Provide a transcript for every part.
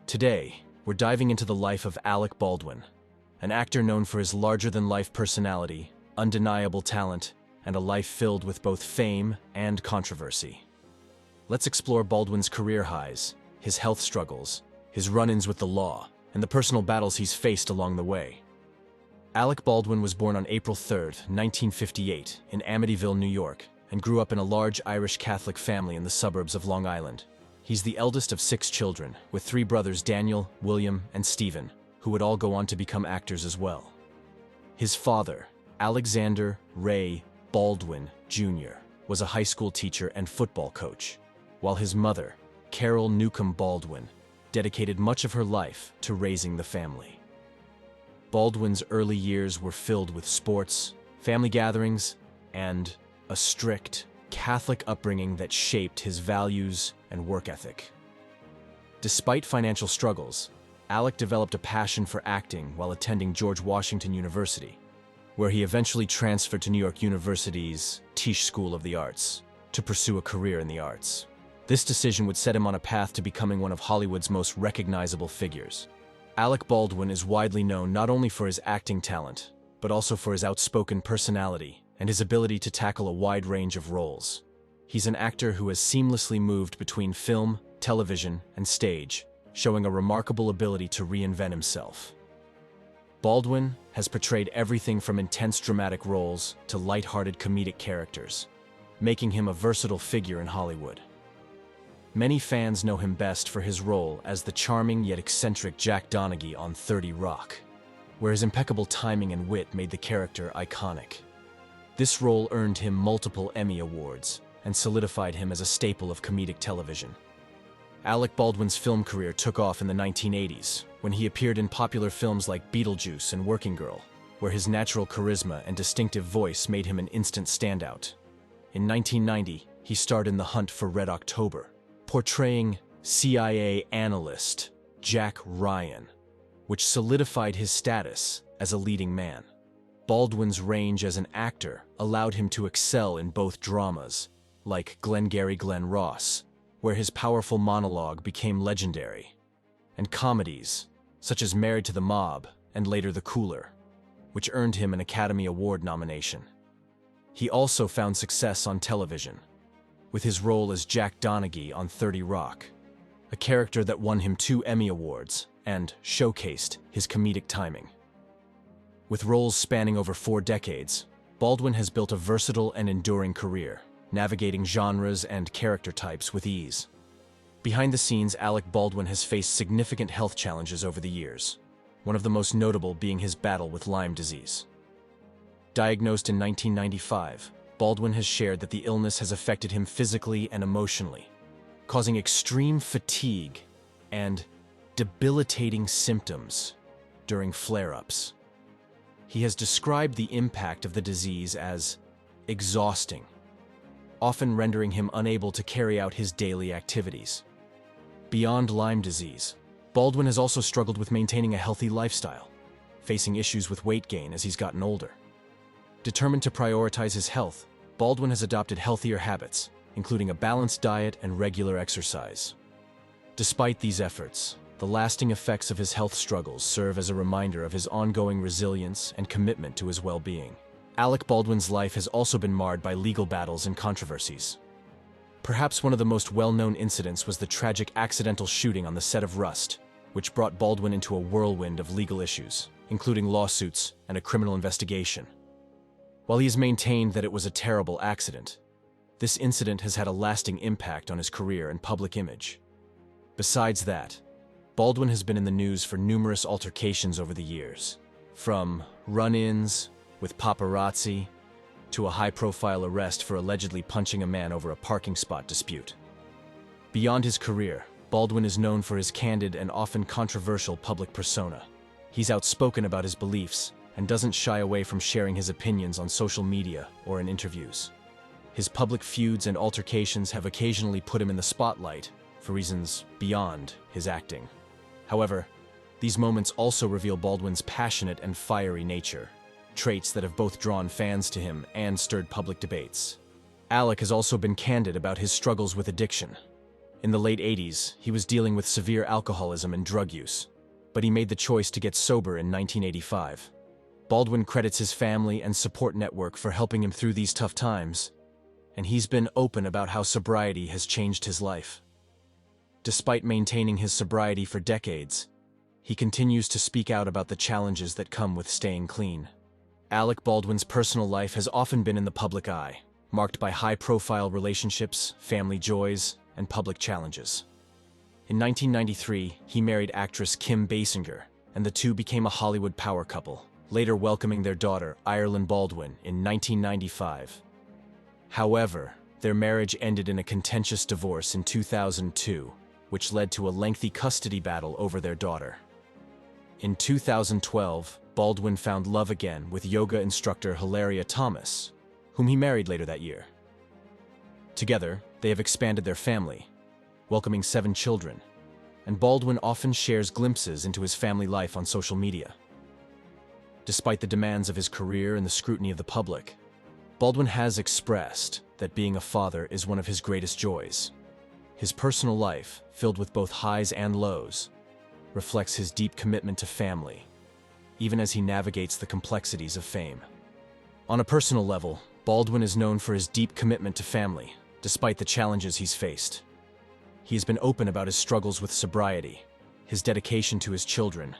Today, we're diving into the life of Alec Baldwin, an actor known for his larger-than-life personality, undeniable talent, and a life filled with both fame and controversy. Let's explore Baldwin's career highs, his health struggles, his run-ins with the law, and the personal battles he's faced along the way. Alec Baldwin was born on April 3, 1958, in Amityville, New York, and grew up in a large Irish Catholic family in the suburbs of Long Island. He's the eldest of 6 children, with 3 brothers Daniel, William, and Stephen, who would all go on to become actors as well. His father, Alexander Ray Baldwin, Jr., was a high school teacher and football coach, while his mother, Carol Newcomb Baldwin, dedicated much of her life to raising the family. Baldwin's early years were filled with sports, family gatherings, and a strict Catholic upbringing that shaped his values and work ethic. Despite financial struggles, Alec developed a passion for acting while attending George Washington University, where he eventually transferred to New York University's Tisch School of the Arts to pursue a career in the arts. This decision would set him on a path to becoming one of Hollywood's most recognizable figures. Alec Baldwin is widely known not only for his acting talent, but also for his outspoken personality and his ability to tackle a wide range of roles. He's an actor who has seamlessly moved between film, television, and stage, showing a remarkable ability to reinvent himself. Baldwin has portrayed everything from intense dramatic roles to light-hearted comedic characters, making him a versatile figure in Hollywood. Many fans know him best for his role as the charming yet eccentric Jack Donaghy on 30 Rock, where his impeccable timing and wit made the character iconic. This role earned him multiple Emmy Awards and solidified him as a staple of comedic television. Alec Baldwin's film career took off in the 1980s, when he appeared in popular films like Beetlejuice and Working Girl, where his natural charisma and distinctive voice made him an instant standout. In 1990, he starred in The Hunt for Red October, portraying CIA analyst Jack Ryan, which solidified his status as a leading man. Baldwin's range as an actor allowed him to excel in both dramas, like Glengarry Glen Ross, where his powerful monologue became legendary, and comedies, such as Married to the Mob and later The Cooler, which earned him an Academy Award nomination. He also found success on television, with his role as Jack Donaghy on 30 Rock, a character that won him 2 Emmy Awards and showcased his comedic timing. With roles spanning over 4 decades, Baldwin has built a versatile and enduring career, navigating genres and character types with ease. Behind the scenes, Alec Baldwin has faced significant health challenges over the years, one of the most notable being his battle with Lyme disease. Diagnosed in 1995, Baldwin has shared that the illness has affected him physically and emotionally, causing extreme fatigue and debilitating symptoms during flare-ups. He has described the impact of the disease as exhausting, often rendering him unable to carry out his daily activities. Beyond Lyme disease, Baldwin has also struggled with maintaining a healthy lifestyle, facing issues with weight gain as he's gotten older. Determined to prioritize his health, Baldwin has adopted healthier habits, including a balanced diet and regular exercise. Despite these efforts, the lasting effects of his health struggles serve as a reminder of his ongoing resilience and commitment to his well-being. Alec Baldwin's life has also been marred by legal battles and controversies. Perhaps one of the most well-known incidents was the tragic accidental shooting on the set of Rust, which brought Baldwin into a whirlwind of legal issues, including lawsuits and a criminal investigation. While he has maintained that it was a terrible accident, this incident has had a lasting impact on his career and public image. Besides that, Baldwin has been in the news for numerous altercations over the years, from run-ins with paparazzi to a high-profile arrest for allegedly punching a man over a parking spot dispute. Beyond his career, Baldwin is known for his candid and often controversial public persona. He's outspoken about his beliefs and doesn't shy away from sharing his opinions on social media or in interviews. His public feuds and altercations have occasionally put him in the spotlight for reasons beyond his acting. However, these moments also reveal Baldwin's passionate and fiery nature, traits that have both drawn fans to him and stirred public debates. Alec has also been candid about his struggles with addiction, In the late 80s, he was dealing with severe alcoholism and drug use, but he made the choice to get sober in 1985. Baldwin credits his family and support network for helping him through these tough times, and he's been open about how sobriety has changed his life. Despite maintaining his sobriety for decades, he continues to speak out about the challenges that come with staying clean. Alec Baldwin's personal life has often been in the public eye, marked by high-profile relationships, family joys, and public challenges. In 1993, he married actress Kim Basinger, and the two became a Hollywood power couple, later welcoming their daughter, Ireland Baldwin, in 1995. However, their marriage ended in a contentious divorce in 2002, which led to a lengthy custody battle over their daughter. In 2012, Baldwin found love again with yoga instructor Hilaria Thomas, whom he married later that year. Together, they have expanded their family, welcoming 7 children, and Baldwin often shares glimpses into his family life on social media. Despite the demands of his career and the scrutiny of the public, Baldwin has expressed that being a father is one of his greatest joys. His personal life, filled with both highs and lows, reflects his deep commitment to family, even as he navigates the complexities of fame. On a personal level, Baldwin is known for his deep commitment to family, despite the challenges he's faced. He has been open about his struggles with sobriety, his dedication to his children,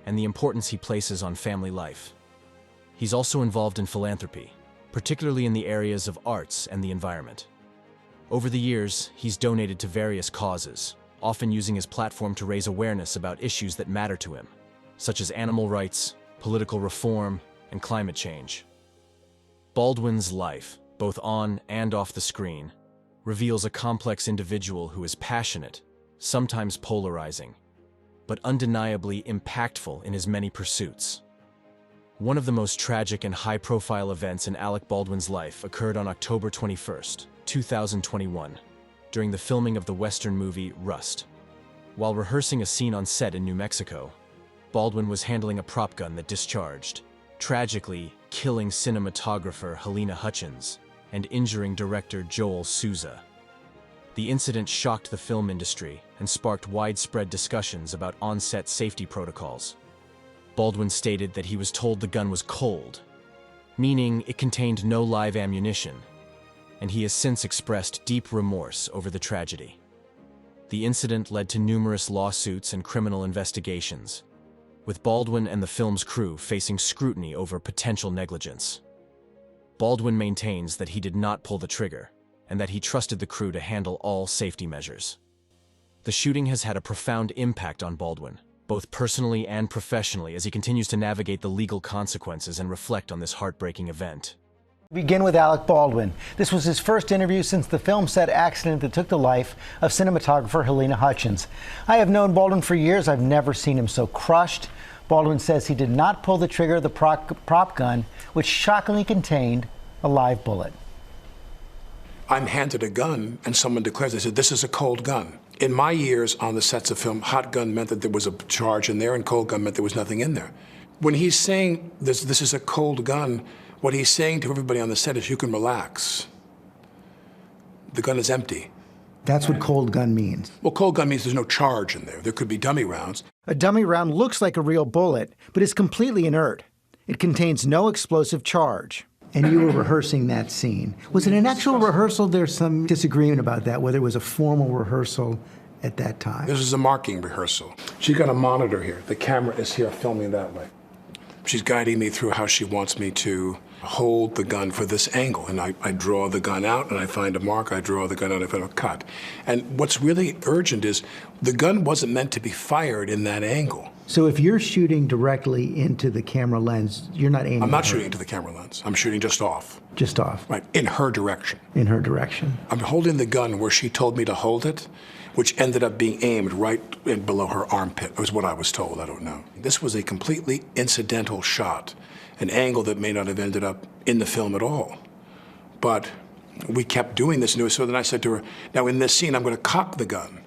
and the importance he places on family life. He's also involved in philanthropy, particularly in the areas of arts and the environment. Over the years, he's donated to various causes, often using his platform to raise awareness about issues that matter to him, such as animal rights, political reform, and climate change. Baldwin's life, both on and off the screen, reveals a complex individual who is passionate, sometimes polarizing, but undeniably impactful in his many pursuits. One of the most tragic and high-profile events in Alec Baldwin's life occurred on October 21st, 2021, during the filming of the Western movie Rust. While rehearsing a scene on set in New Mexico, Baldwin was handling a prop gun that discharged, tragically killing cinematographer Helena Hutchins and injuring director Joel Souza. The incident shocked the film industry and sparked widespread discussions about on-set safety protocols. Baldwin stated that he was told the gun was cold, meaning it contained no live ammunition, and he has since expressed deep remorse over the tragedy. The incident led to numerous lawsuits and criminal investigations, with Baldwin and the film's crew facing scrutiny over potential negligence. Baldwin maintains that he did not pull the trigger, and that he trusted the crew to handle all safety measures. The shooting has had a profound impact on Baldwin, both personally and professionally, as he continues to navigate the legal consequences and reflect on this heartbreaking event. Begin with Alec Baldwin. This was his first interview since the film set accident that took the life of cinematographer Helena Hutchins. I have known Baldwin for years. I've never seen him so crushed. Baldwin says he did not pull the trigger of the prop gun, which shockingly contained a live bullet. I'm handed a gun and someone declares, they said, this is a cold gun. In my years on the sets of film, hot gun meant that there was a charge in there and cold gun meant there was nothing in there. When he's saying this is a cold gun, what he's saying to everybody on the set is you can relax. The gun is empty. That's what cold gun means. Well, cold gun means there's no charge in there. There could be dummy rounds. A dummy round looks like a real bullet, but is completely inert. It contains no explosive charge. And you were rehearsing that scene. Was it an actual rehearsal? There's some disagreement about that, whether it was a formal rehearsal at that time. This is a marking rehearsal. She's got a monitor here. The camera is here filming that way. She's guiding me through how she wants me to hold the gun for this angle. And I draw the gun out and I find a mark, I draw the gun out, I find a cut. And what's really urgent is the gun wasn't meant to be fired in that angle. So if you're shooting directly into the camera lens, you're not aiming? I'm not shooting into the camera lens. I'm shooting just off. Just off? Right, in her direction. In her direction. I'm holding the gun where she told me to hold it, which ended up being aimed right in below her armpit, was what I was told, I don't know. This was a completely incidental shot, an angle that may not have ended up in the film at all. But we kept doing this, and so then I said to her, now in this scene, I'm going to cock the gun.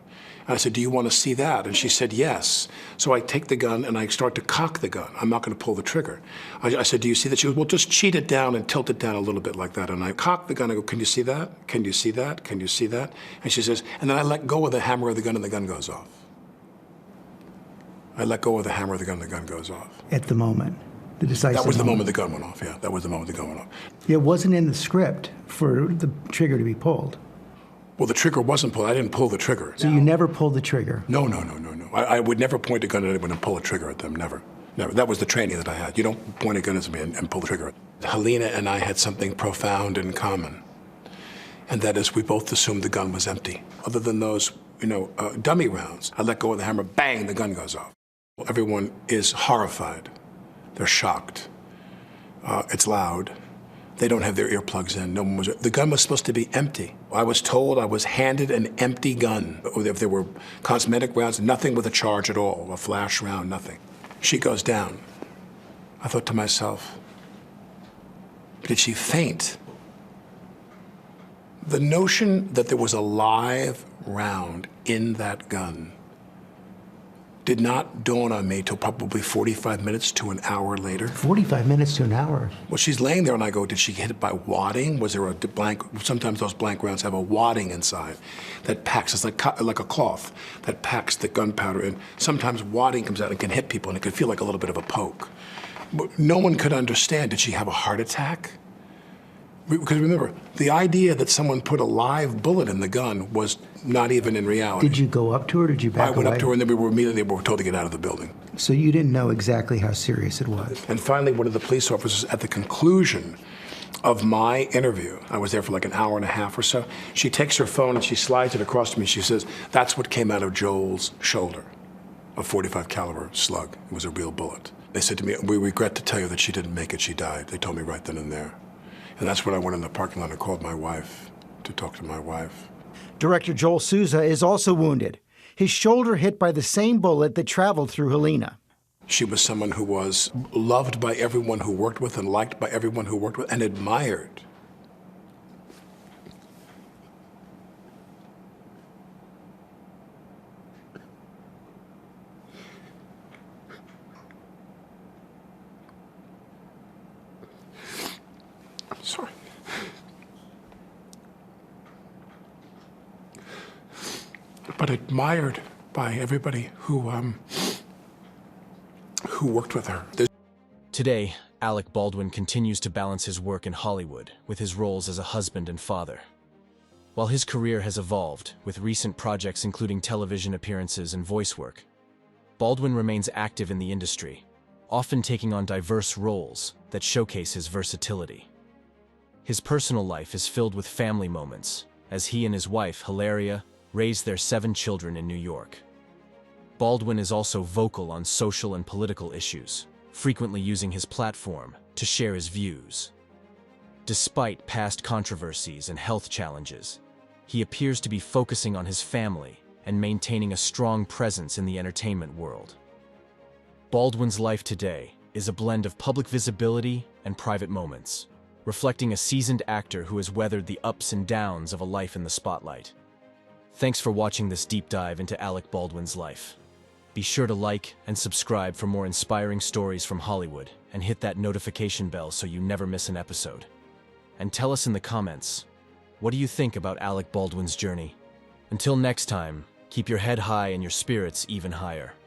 And I said, do you want to see that? And she said, yes. So I take the gun and I start to cock the gun. I'm not going to pull the trigger. I said, do you see that? She goes, well, just cheat it down and tilt it down a little bit like that. And I cock the gun. I go, can you see that? Can you see that? Can you see that? And she says, and then I let go of the hammer of the gun and the gun goes off. I let go of the hammer of the gun and the gun goes off. At the moment, the decisive That was the moment the gun went off, yeah. That was the moment the gun went off. It wasn't in the script for the trigger to be pulled. Well, the trigger wasn't pulled. I didn't pull the trigger. So you never pulled the trigger? No. I would never point a gun at anyone and pull a trigger at them, never. Never. That was the training that I had. You don't point a gun at me and pull the trigger. Helena and I had something profound in common, and that is we both assumed the gun was empty. Other than those, dummy rounds, I let go of the hammer, bang, the gun goes off. Everyone is horrified. They're shocked. It's loud. They don't have their earplugs in. No one was. The gun was supposed to be empty. I was told I was handed an empty gun. If there were cosmetic rounds, nothing with a charge at all, a flash round, nothing. She goes down. I thought to myself, did she faint? The notion that there was a live round in that gun did not dawn on me till probably 45 minutes to an hour later. 45 minutes to an hour? Well, she's laying there and I go, did she get hit by wadding? Was there a blank? Sometimes those blank rounds have a wadding inside that packs, it's like a cloth that packs the gunpowder in. Sometimes wadding comes out and can hit people and it can feel like a little bit of a poke. But no one could understand, did she have a heart attack? Because remember, the idea that someone put a live bullet in the gun was not even in reality. Did you go up to her or did you back away? I went up to her and then we were told to get out of the building. So you didn't know exactly how serious it was? And finally, one of the police officers at the conclusion of my interview, I was there for like an hour and a half or so, she takes her phone and she slides it across to me. She says, that's what came out of Joel's shoulder, a .45 caliber slug. It was a real bullet. They said to me, we regret to tell you that she didn't make it, she died. They told me right then and there. And that's when I went in the parking lot and called my wife to talk to my wife. Director Joel Souza is also wounded. His shoulder hit by the same bullet that traveled through Helena. She was someone who was loved by everyone who worked with and liked by everyone who worked with and admired. Sorry. But admired by everybody who worked with her. Today, Alec Baldwin continues to balance his work in Hollywood with his roles as a husband and father. While his career has evolved, with recent projects including television appearances and voice work, Baldwin remains active in the industry, often taking on diverse roles that showcase his versatility. His personal life is filled with family moments, as he and his wife, Hilaria, raise their 7 children in New York. Baldwin is also vocal on social and political issues, frequently using his platform to share his views. Despite past controversies and health challenges, he appears to be focusing on his family and maintaining a strong presence in the entertainment world. Baldwin's life today is a blend of public visibility and private moments, reflecting a seasoned actor who has weathered the ups and downs of a life in the spotlight. Thanks for watching this deep dive into Alec Baldwin's life. Be sure to like and subscribe for more inspiring stories from Hollywood and hit that notification bell so you never miss an episode. And tell us in the comments, what do you think about Alec Baldwin's journey? Until next time, keep your head high and your spirits even higher.